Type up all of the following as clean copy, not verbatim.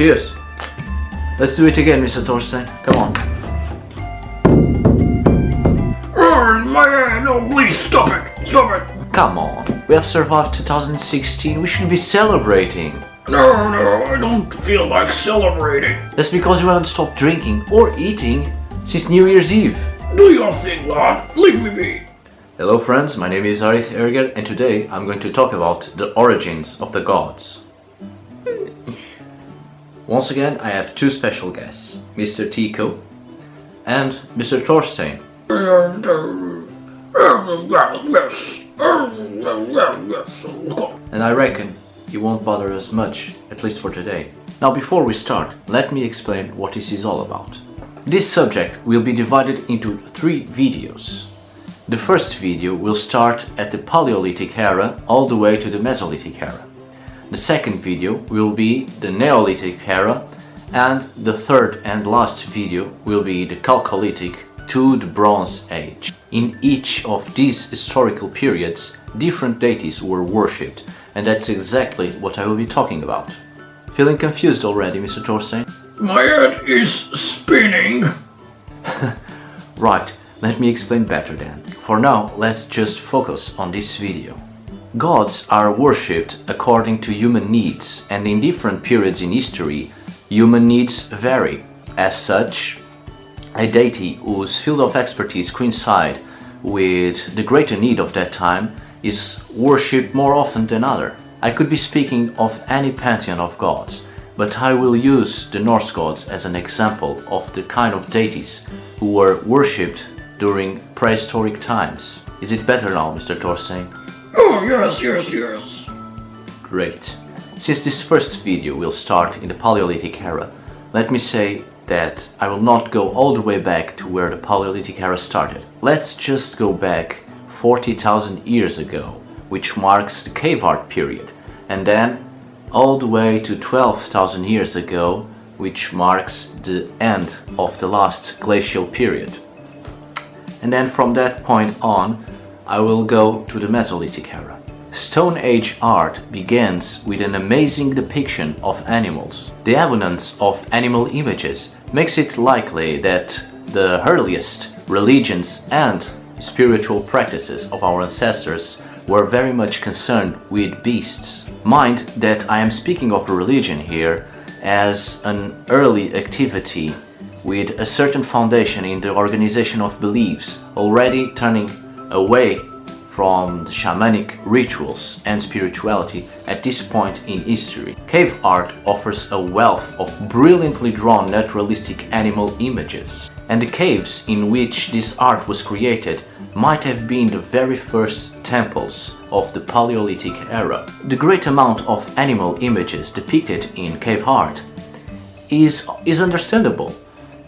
Cheers. Let's do it again, Mr. Thorstein. Come on. My head! No, please stop it! Stop it! Come on. We have survived 2016. We should be celebrating. No, I don't feel like celebrating. That's because you haven't stopped drinking or eating since New Year's Eve. Do your thing, lad. Leave me be. Hello friends, my name is Arith Härger and today I'm going to talk about the origins of the gods. Once again, I have two special guests, Mr. Tico and Mr. Thorstein. And I reckon you won't bother us much, at least for today. Now before we start, let me explain what this is all about. This subject will be divided into 3 videos. The first video will start at the Palaeolithic era all the way to the Mesolithic era. The second video will be the Neolithic era, and the third and last video will be the Chalcolithic to the Bronze Age. In each of these historical periods, different deities were worshipped, and that's exactly what I will be talking about. Feeling confused already, Mr. Thorstein? My head is spinning. Right, let me explain better then. For now, let's just focus on this video. Gods are worshipped according to human needs, and in different periods in history, human needs vary. As such, a deity whose field of expertise coincide with the greater need of that time is worshipped more often than other. I could be speaking of any pantheon of gods, but I will use the Norse gods as an example of the kind of deities who were worshipped during prehistoric times. Is it better now, Mr. Thorstein? Oh, yes. Great. Since this first video will start in the Palaeolithic era, let me say that I will not go all the way back to where the Palaeolithic era started. Let's just go back 40,000 years ago, which marks the cave art period, and then all the way to 12,000 years ago, which marks the end of the last glacial period. And then from that point on, I will go to the Mesolithic era. Stone Age art begins with an amazing depiction of animals. The abundance of animal images makes it likely that the earliest religions and spiritual practices of our ancestors were very much concerned with beasts. Mind that I am speaking of religion here as an early activity with a certain foundation in the organization of beliefs, already turning away from the shamanic rituals and spirituality at this point in history. Cave art offers a wealth of brilliantly drawn naturalistic animal images, and the caves in which this art was created might have been the very first temples of the Palaeolithic era. The great amount of animal images depicted in cave art is understandable.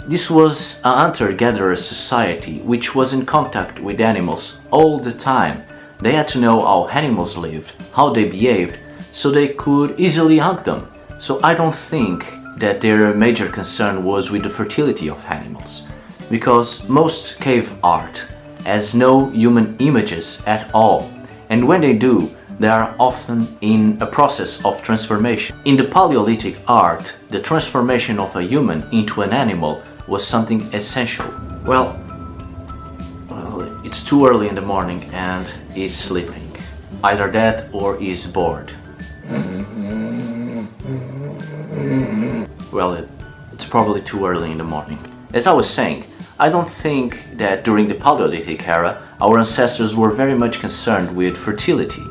This was a hunter-gatherer society which was in contact with animals all the time. They had to know how animals lived, how they behaved, so they could easily hunt them. So I don't think that their major concern was with the fertility of animals, because most cave art has no human images at all, and when they do, they are often in a process of transformation. In the Palaeolithic art, the transformation of a human into an animal was something essential. Well, it's too early in the morning and he's sleeping. Either that or he's bored. Well, it's probably too early in the morning. As I was saying, I don't think that during the Palaeolithic era our ancestors were very much concerned with fertility.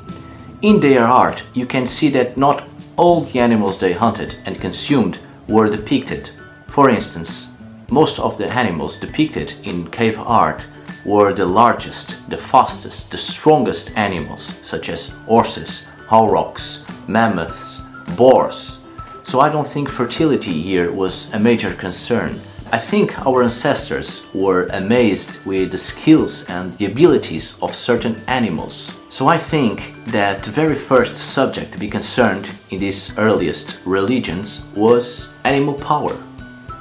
In their art, you can see that not all the animals they hunted and consumed were depicted. For instance, most of the animals depicted in cave art were the largest, the fastest, the strongest animals, such as horses, aurochs, mammoths, boars. So I don't think fertility here was a major concern. I think our ancestors were amazed with the skills and the abilities of certain animals. So I think that the very first subject to be concerned in these earliest religions was animal power.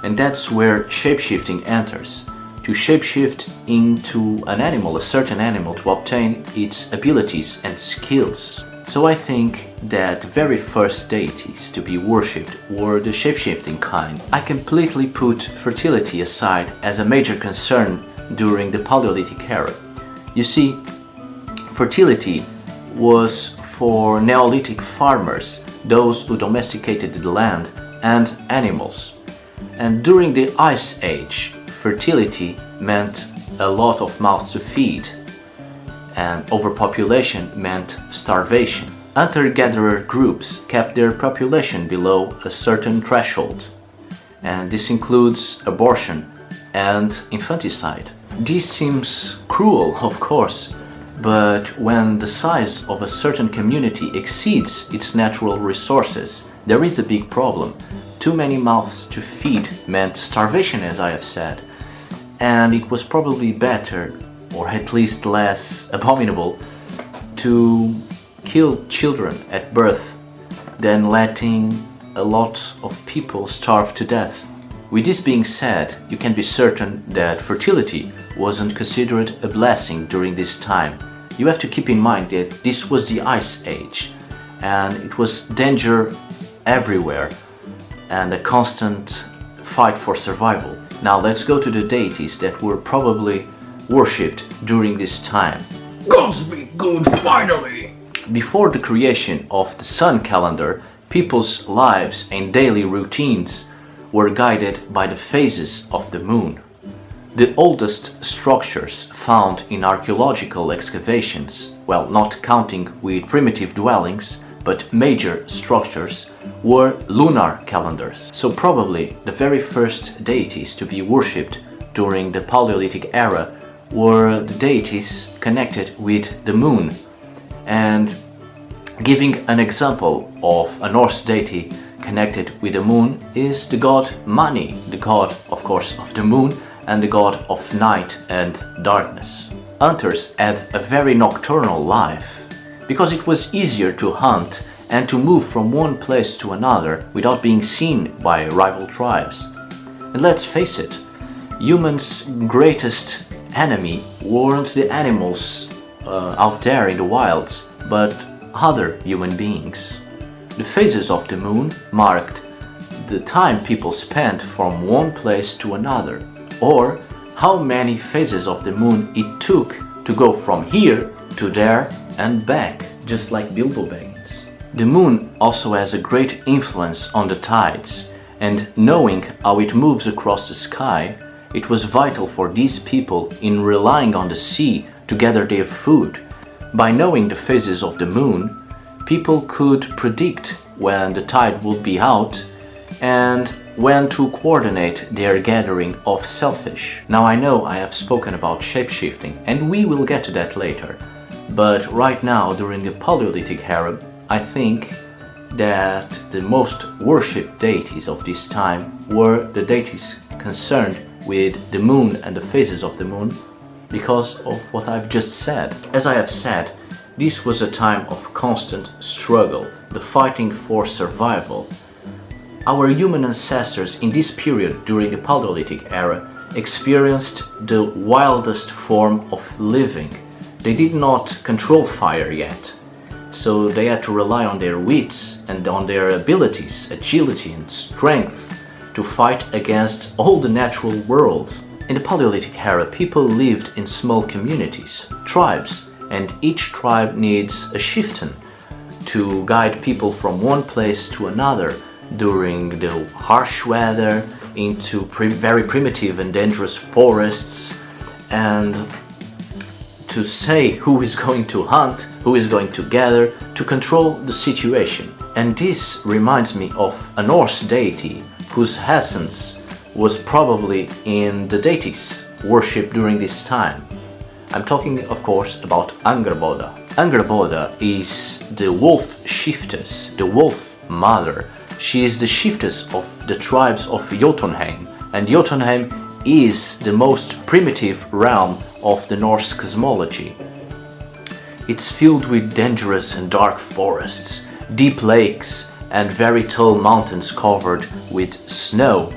And that's where shapeshifting enters. To shapeshift into an animal, a certain animal, to obtain its abilities and skills. So I think that the very first deities to be worshipped were the shapeshifting kind. I completely put fertility aside as a major concern during the Paleolithic era. You see, fertility was for Neolithic farmers, those who domesticated the land and animals. And during the Ice Age, fertility meant a lot of mouths to feed, and overpopulation meant starvation. Hunter-gatherer groups kept their population below a certain threshold, and this includes abortion and infanticide. This seems cruel, of course, but when the size of a certain community exceeds its natural resources, there is a big problem. Too many mouths to feed meant starvation, as I have said, and it was probably better, or at least less abominable, to kill children at birth than letting a lot of people starve to death. With this being said, you can be certain that fertility wasn't considered a blessing during this time. You have to keep in mind that this was the Ice Age, and it was danger everywhere and a constant fight for survival. Now let's go to the deities that were probably worshipped during this time. Gods be good, finally! Before the creation of the sun calendar, people's lives and daily routines were guided by the phases of the moon. The oldest structures found in archaeological excavations, well, not counting with primitive dwellings, but major structures, were lunar calendars. So probably the very first deities to be worshipped during the Paleolithic era were the deities connected with the moon. And giving an example of a Norse deity connected with the moon is the god Mani, the god, of course, of the moon, and the god of night and darkness. Hunters had a very nocturnal life because it was easier to hunt and to move from one place to another without being seen by rival tribes. And let's face it, humans' greatest enemy weren't the animals out there in the wilds, but other human beings. The phases of the moon marked the time people spent from one place to another, or how many phases of the moon it took to go from here to there and back, just like Bilbo Baggins. The moon also has a great influence on the tides, and knowing how it moves across the sky, it was vital for these people in relying on the sea to gather their food. By knowing the phases of the moon, people could predict when the tide would be out and when to coordinate their gathering of shellfish. Now I know I have spoken about shapeshifting, and we will get to that later, but right now during the Paleolithic era, I think that the most worshipped deities of this time were the deities concerned with the moon and the phases of the moon because of what I've just said. As I have said, this was a time of constant struggle, the fighting for survival. Our human ancestors in this period during the Paleolithic era experienced the wildest form of living. They did not control fire yet, so they had to rely on their wits and on their abilities, agility and strength to fight against all the natural world. In the Paleolithic era, people lived in small communities, tribes, and each tribe needs a chieftain to guide people from one place to another during the harsh weather, into very primitive and dangerous forests, and to say who is going to hunt, who is going to gather, to control the situation. And this reminds me of a Norse deity whose essence was probably in the deities worshipped during this time. I'm talking, of course, about Angrboda. Angrboda is the wolf shiftus, the wolf mother. She is the shiftus of the tribes of Jötunheim, and Jötunheim is the most primitive realm of the Norse cosmology. It's filled with dangerous and dark forests, deep lakes, and very tall mountains covered with snow.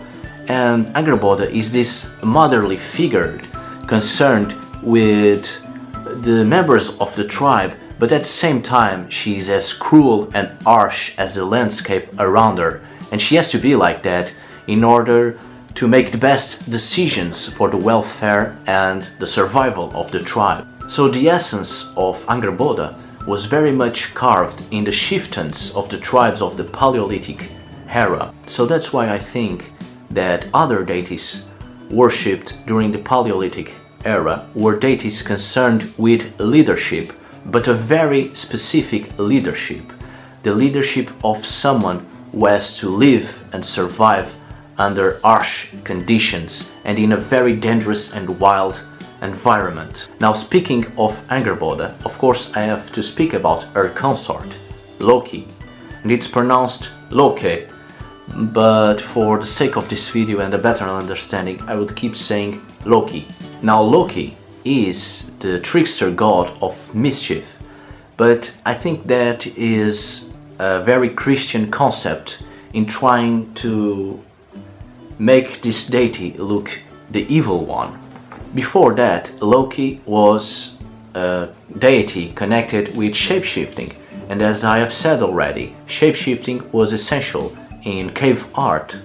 And Angrboda is this motherly figure concerned with the members of the tribe, but at the same time she is as cruel and harsh as the landscape around her, and she has to be like that in order to make the best decisions for the welfare and the survival of the tribe. So the essence of Angrboda was very much carved in the chieftains of the tribes of the Palaeolithic era. So that's why I think that other deities worshipped during the Palaeolithic era were deities concerned with leadership, but a very specific leadership. The leadership of someone who has to live and survive under harsh conditions and in a very dangerous and wild environment. Now, speaking of Angrboda, of course I have to speak about her consort, Loki. And it's pronounced Loki, but for the sake of this video and a better understanding, I would keep saying Loki. Now, Loki is the trickster god of mischief, but I think that is a very Christian concept in trying to make this deity look the evil one. Before that, Loki was a deity connected with shapeshifting, and as I have said already, shapeshifting was essential in cave art.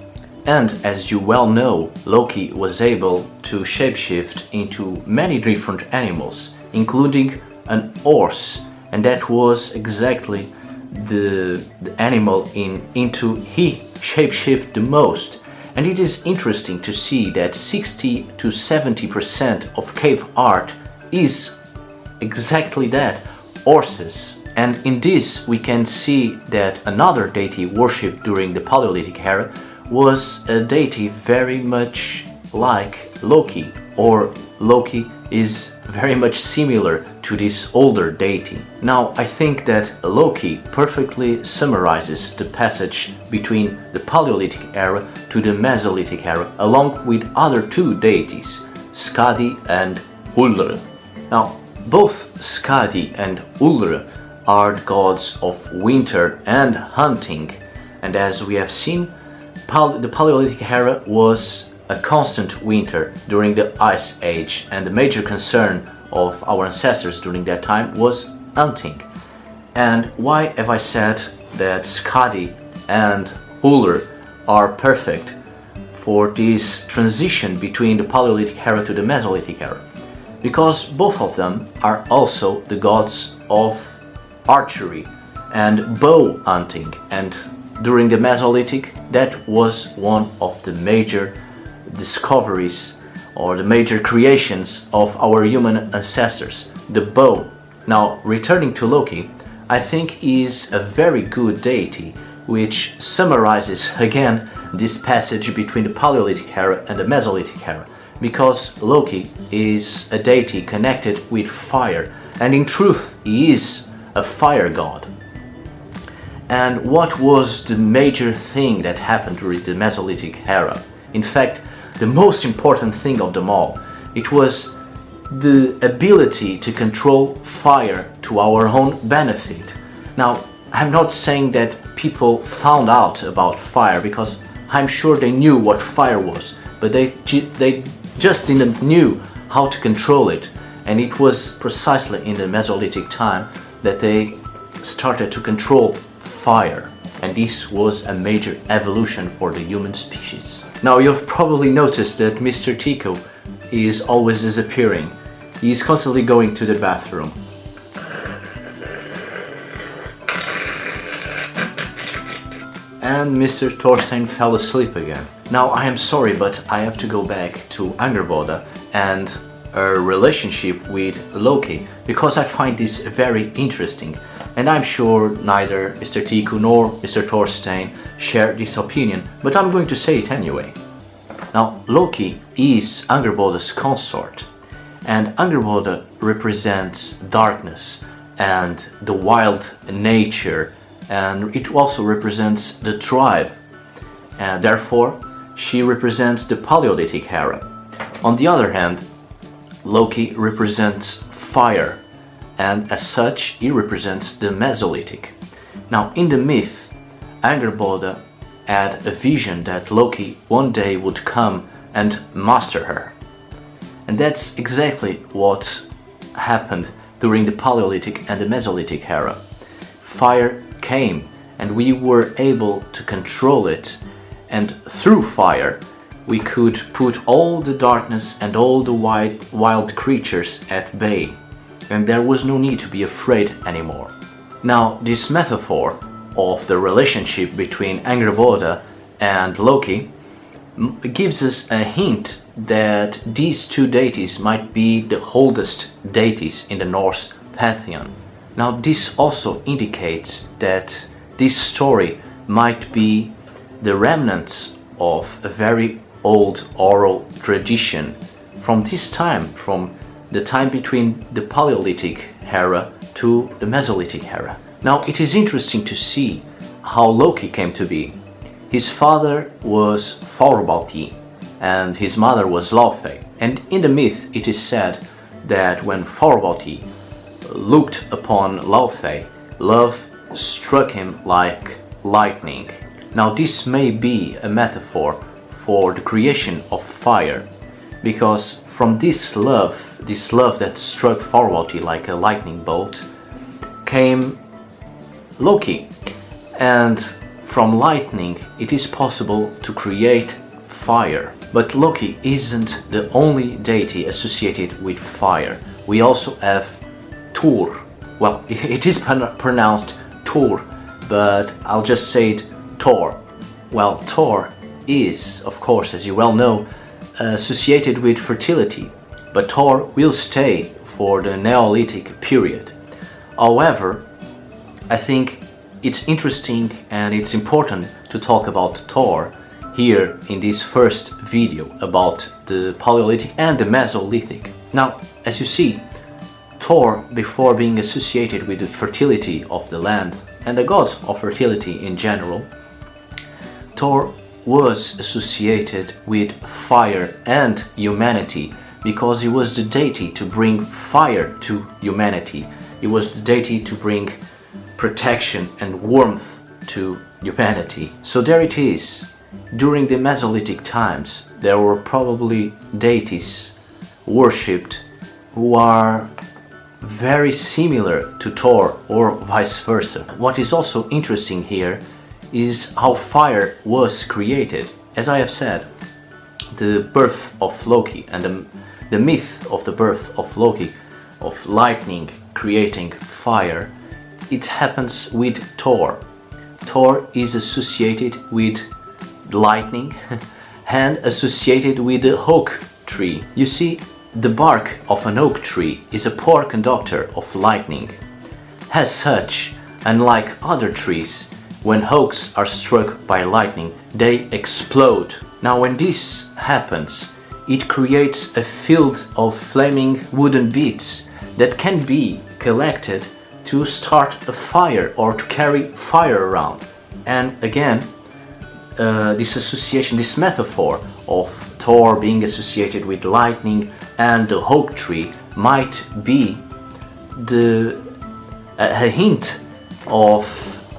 And as you well know, Loki was able to shapeshift into many different animals, including an horse, and that was exactly the animal into he shapeshifted the most. And it is interesting to see that 60 to 70% of cave art is exactly that, horses. And in this we can see that another deity worshipped during the Palaeolithic era was a deity very much like Loki, or Loki is very much similar to this older deity. Now, I think that Loki perfectly summarizes the passage between the Palaeolithic era to the Mesolithic era, along with other two deities, Skadi and Ullr. Now, both Skadi and Ullr are the gods of winter and hunting, and as we have seen, the Palaeolithic era was a constant winter during the Ice Age, and the major concern of our ancestors during that time was hunting. And why have I said that Skadi and Ullr are perfect for this transition between the Palaeolithic era to the Mesolithic era? Because both of them are also the gods of archery and bow hunting, and during the Mesolithic that was one of the major discoveries or the major creations of our human ancestors, the bow. Now, returning to Loki, I think he is a very good deity which summarizes again this passage between the Palaeolithic era and the Mesolithic era, because Loki is a deity connected with fire, and in truth he is a fire god. And what was the major thing that happened during the Mesolithic era? In fact, the most important thing of them all, it was the ability to control fire to our own benefit. Now, I'm not saying that people found out about fire, because I'm sure they knew what fire was, but they just didn't knew how to control it. And it was precisely in the Mesolithic time that they started to control fire, and this was a major evolution for the human species. Now, you've probably noticed that Mr. Tico is always disappearing. He's constantly going to the bathroom. And Mr. Thorstein fell asleep again. Now, I am sorry, but I have to go back to Angrboda and her relationship with Loki, because I find this very interesting, and I'm sure neither Mr. Tiku nor Mr. Thorstein share this opinion, but I'm going to say it anyway. Now, Loki is Angrboda's consort, and Angrboda represents darkness and the wild nature, and it also represents the tribe, and therefore she represents the Palaeolithic era. On the other hand, Loki represents fire, and as such he represents the Mesolithic. Now, in the myth, Angrboda had a vision that Loki one day would come and master her. And that's exactly what happened during the Palaeolithic and the Mesolithic era. Fire came and we were able to control it, and through fire we could put all the darkness and all the wild creatures at bay, and there was no need to be afraid anymore. Now, this metaphor of the relationship between Angrboda and Loki gives us a hint that these two deities might be the oldest deities in the Norse Pantheon. Now, this also indicates that this story might be the remnants of a very old oral tradition from this time, from the time between the Palaeolithic era to the Mesolithic era. Now, it is interesting to see how Loki came to be. His father was Fárbauti and his mother was Laufey. And in the myth it is said that when Fárbauti looked upon Laufey, love struck him like lightning. Now, this may be a metaphor for the creation of fire, because from this love that struck Fárbauti like a lightning bolt, came Loki. And from lightning it is possible to create fire. But Loki isn't the only deity associated with fire. We also have Thor. Well, it is pronounced Thor, but I'll just say it Thor. Well, Thor is, of course, as you well know, associated with fertility, but Thor will stay for the Neolithic period. However, I think it's interesting and it's important to talk about Thor here in this first video about the Palaeolithic and the Mesolithic. Now, as you see, Thor, before being associated with the fertility of the land and the god of fertility in general, Thor was associated with fire and humanity because he was the deity to bring fire to humanity. He was the deity to bring protection and warmth to humanity. So there it is. During the Mesolithic times, there were probably deities worshipped who are very similar to Thor or vice versa. What is also interesting here is how fire was created. As I have said, the birth of Loki and the myth of the birth of Loki, of lightning creating fire, it happens with Thor. Thor is associated with lightning and associated with the oak tree. You see, the bark of an oak tree is a poor conductor of lightning. As such, unlike other trees, when oaks are struck by lightning, they explode. Now, when this happens, it creates a field of flaming wooden beads that can be collected to start a fire or to carry fire around. And again, this association, this metaphor of Thor being associated with lightning and the oak tree might be a hint of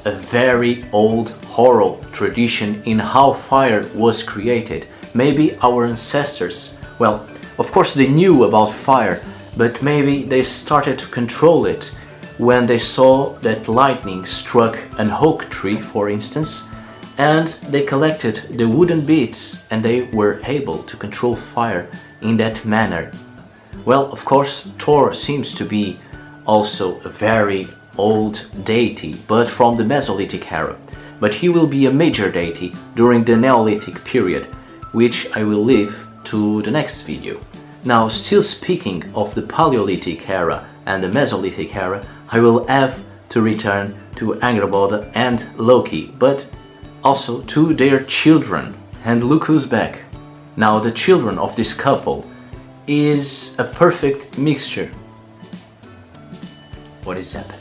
a very old oral tradition in how fire was created. Maybe our ancestors, well, of course they knew about fire, but maybe they started to control it when they saw that lightning struck an oak tree, for instance, and they collected the wooden beads and they were able to control fire in that manner. Well, of course, Thor seems to be also a very old deity, but from the Mesolithic era. But he will be a major deity during the Neolithic period, which I will leave to the next video. Now, still speaking of the Palaeolithic era and the Mesolithic era, I will have to return to Angrboda and Loki, but also to their children. And look who's back. Now, the children of this couple is a perfect mixture. What is happening?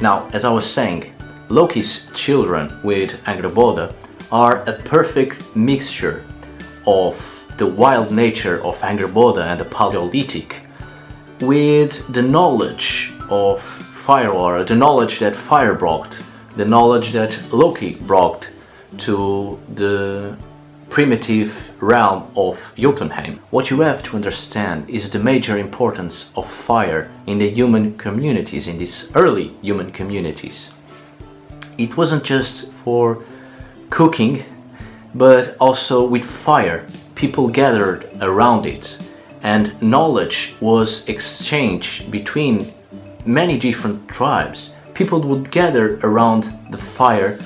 Now, as I was saying, Loki's children with Angrboda are a perfect mixture of the wild nature of Angrboda and the Palaeolithic with the knowledge of fire, or the knowledge that fire brought, the knowledge that Loki brought to the primitive realm of Jötunheim. What you have to understand is the major importance of fire in the human communities, in these early human communities. It wasn't just for cooking, but also with fire. People gathered around it, and knowledge was exchanged between many different tribes. People would gather around the fire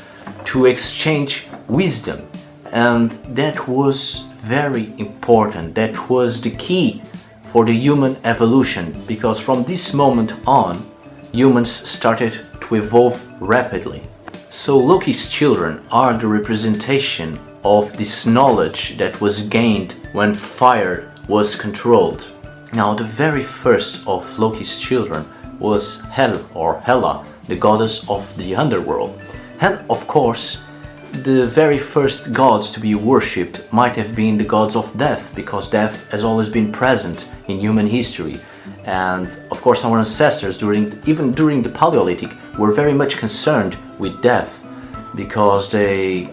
to exchange wisdom, and that was very important. That was the key for the human evolution, because from this moment on, humans started to evolve rapidly. So Loki's children are the representation of this knowledge that was gained when fire was controlled. Now, the very first of Loki's children was Hel, or Hela, the goddess of the underworld. And of course, the very first gods to be worshipped might have been the gods of death, because death has always been present in human history. And of course, our ancestors, even during the Palaeolithic, were very much concerned with death, because they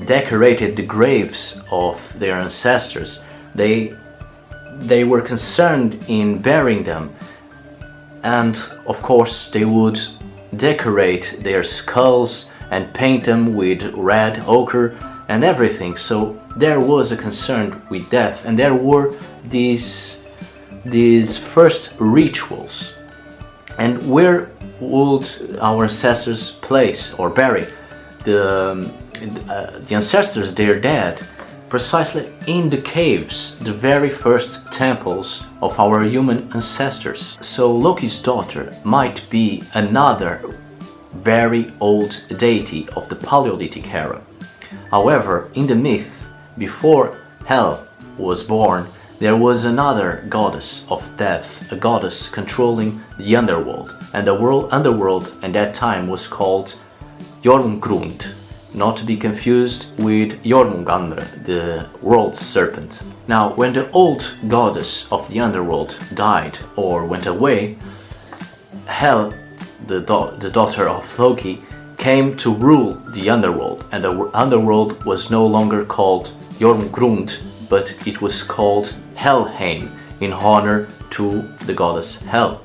decorated the graves of their ancestors. They were concerned in burying them, and of course they would decorate their skulls and paint them with red ochre and everything. So there was a concern with death, and there were these first rituals. And where would our ancestors place or bury the ancestors, their dead? Precisely in the caves, the very first temples of our human ancestors. So Loki's daughter might be another very old deity of the Paleolithic era. However, in the myth, before Hel was born, there was another goddess of death, a goddess controlling the underworld, and the underworld at that time was called Jormungrund, not to be confused with Jörmungandr, the world serpent. Now, when the old goddess of the underworld died or went away, Hel, the daughter of Loki, came to rule the underworld, and the underworld was no longer called Jormungrund, but it was called Helheim, in honor to the goddess Hel.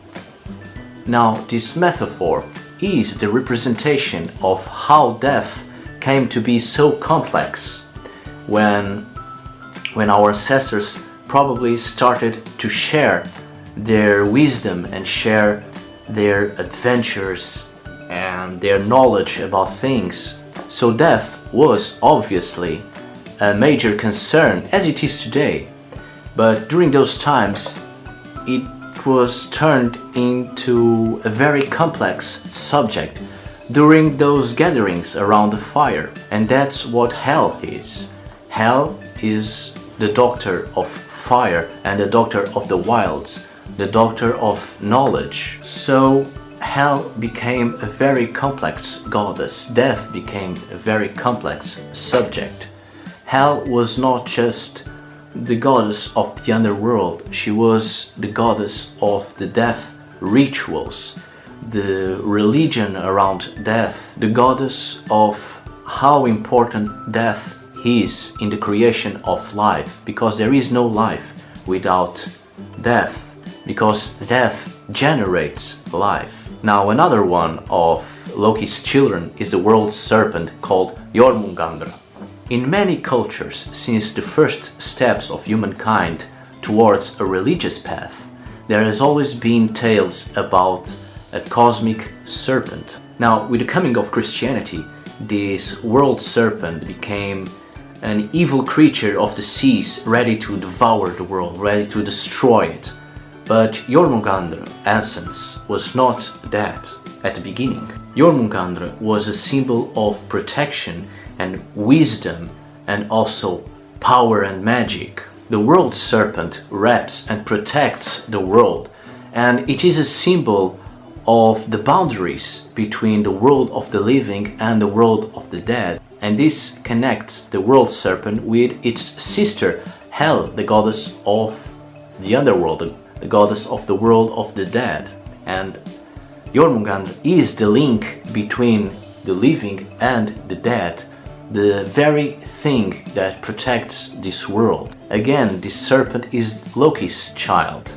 Now, this metaphor is the representation of how death came to be so complex when our ancestors probably started to share their wisdom and share their adventures and their knowledge about things. So death was obviously a major concern, as it is today, but during those times it was turned into a very complex subject during those gatherings around the fire. And that's what Hel is. Hel is the doctor of fire and the doctor of the wilds, the doctor of knowledge. So Hel became a very complex goddess. Death became a very complex subject. Hel was not just the goddess of the underworld, she was the goddess of the death rituals, the religion around death, the goddess of how important death is in the creation of life, because there is no life without death, because death generates life. Now, another one of Loki's children is the world serpent called Jörmungandr. In many cultures, since the first steps of humankind towards a religious path, there has always been tales about a cosmic serpent. Now, with the coming of Christianity, this world serpent became an evil creature of the seas, ready to devour the world, ready to destroy it. But Jörmungandr essence was not that at the beginning. Jörmungandr was a symbol of protection and wisdom, and also power and magic. The world serpent wraps and protects the world, and it is a symbol of the boundaries between the world of the living and the world of the dead. And this connects the world serpent with its sister Hel, the goddess of the underworld, the goddess of the world of the dead. And Jörmungandr is the link between the living and the dead, the very thing that protects this world. Again, this serpent is Loki's child,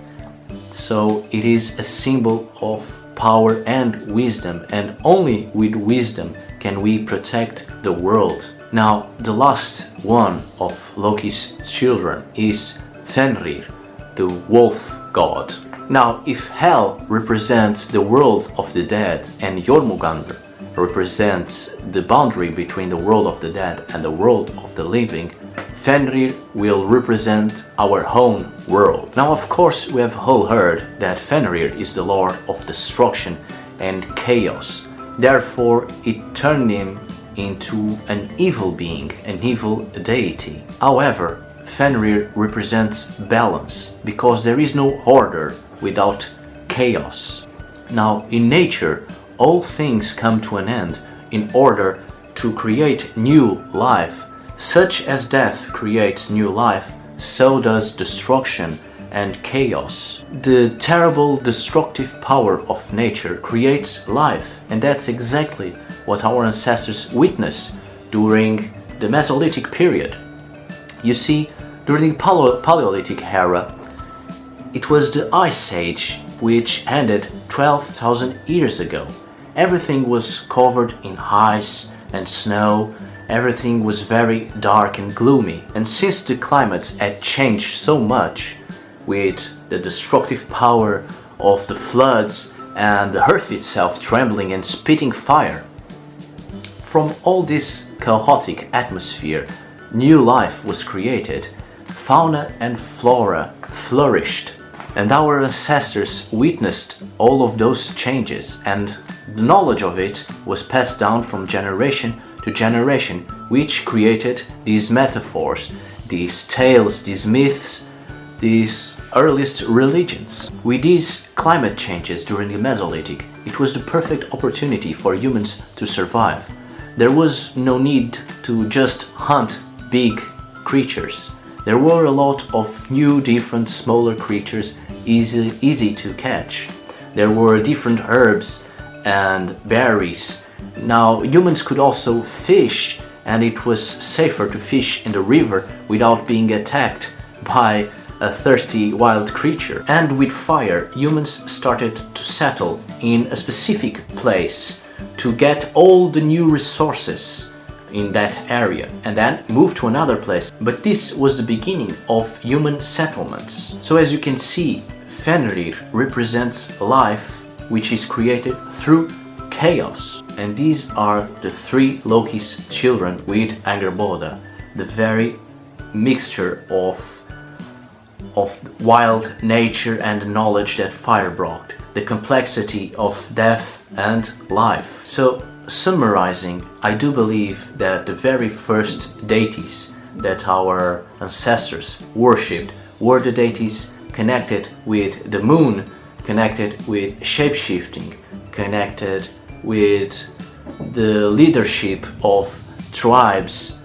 so it is a symbol of power and wisdom, and only with wisdom can we protect the world. Now, the last one of Loki's children is Fenrir, the wolf god. Now, if Hel represents the world of the dead and Jörmungandr represents the boundary between the world of the dead and the world of the living, Fenrir will represent our home world. Now, of course, we have all heard that Fenrir is the lord of destruction and chaos. Therefore, it turned him into an evil being, an evil deity. However, Fenrir represents balance, because there is no order without chaos. Now, in nature, all things come to an end in order to create new life. Such as death creates new life, so does destruction and chaos. The terrible destructive power of nature creates life, and that's exactly what our ancestors witnessed during the Mesolithic period. You see, during the Palaeolithic era, it was the Ice Age which ended 12,000 years ago. Everything was covered in ice and snow, everything was very dark and gloomy. And since the climates had changed so much, with the destructive power of the floods and the earth itself trembling and spitting fire, from all this chaotic atmosphere, new life was created. Fauna and flora flourished, and our ancestors witnessed all of those changes, and the knowledge of it was passed down from generation to generation, which created these metaphors, these tales, these myths, these earliest religions. With these climate changes during the Mesolithic, it was the perfect opportunity for humans to survive. There was no need to just hunt big creatures. There were a lot of new, different, smaller creatures, easy to catch. There were different herbs and berries. Now, humans could also fish, and it was safer to fish in the river without being attacked by a thirsty wild creature. And with fire, humans started to settle in a specific place to get all the new resources in that area, and then move to another place. But this was the beginning of human settlements. So as you can see, Fenrir represents life which is created through chaos. And these are the three Loki's children with Angrboda, the very mixture of wild nature and knowledge that fire brought, the complexity of death and life. So, summarizing, I do believe that the very first deities that our ancestors worshipped were the deities connected with the moon, connected with shapeshifting, connected with the leadership of tribes,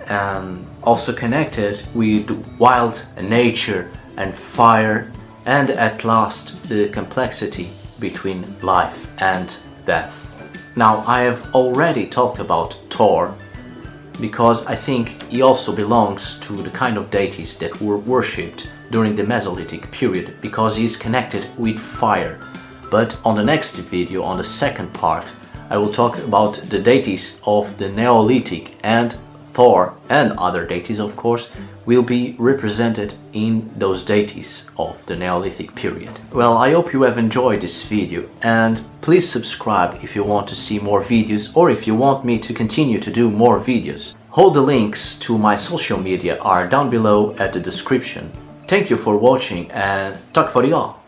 and also connected with wild nature and fire, and at last the complexity between life and death. Now, I have already talked about Thor because I think he also belongs to the kind of deities that were worshipped during the Mesolithic period, because he is connected with fire. But on the next video, on the second part, I will talk about the deities of the Neolithic, and Thor and other deities, of course, will be represented in those deities of the Neolithic period. Well, I hope you have enjoyed this video, and please subscribe if you want to see more videos, or if you want me to continue to do more videos. All the links to my social media are down below at the description. Thank you for watching, and tack för idag!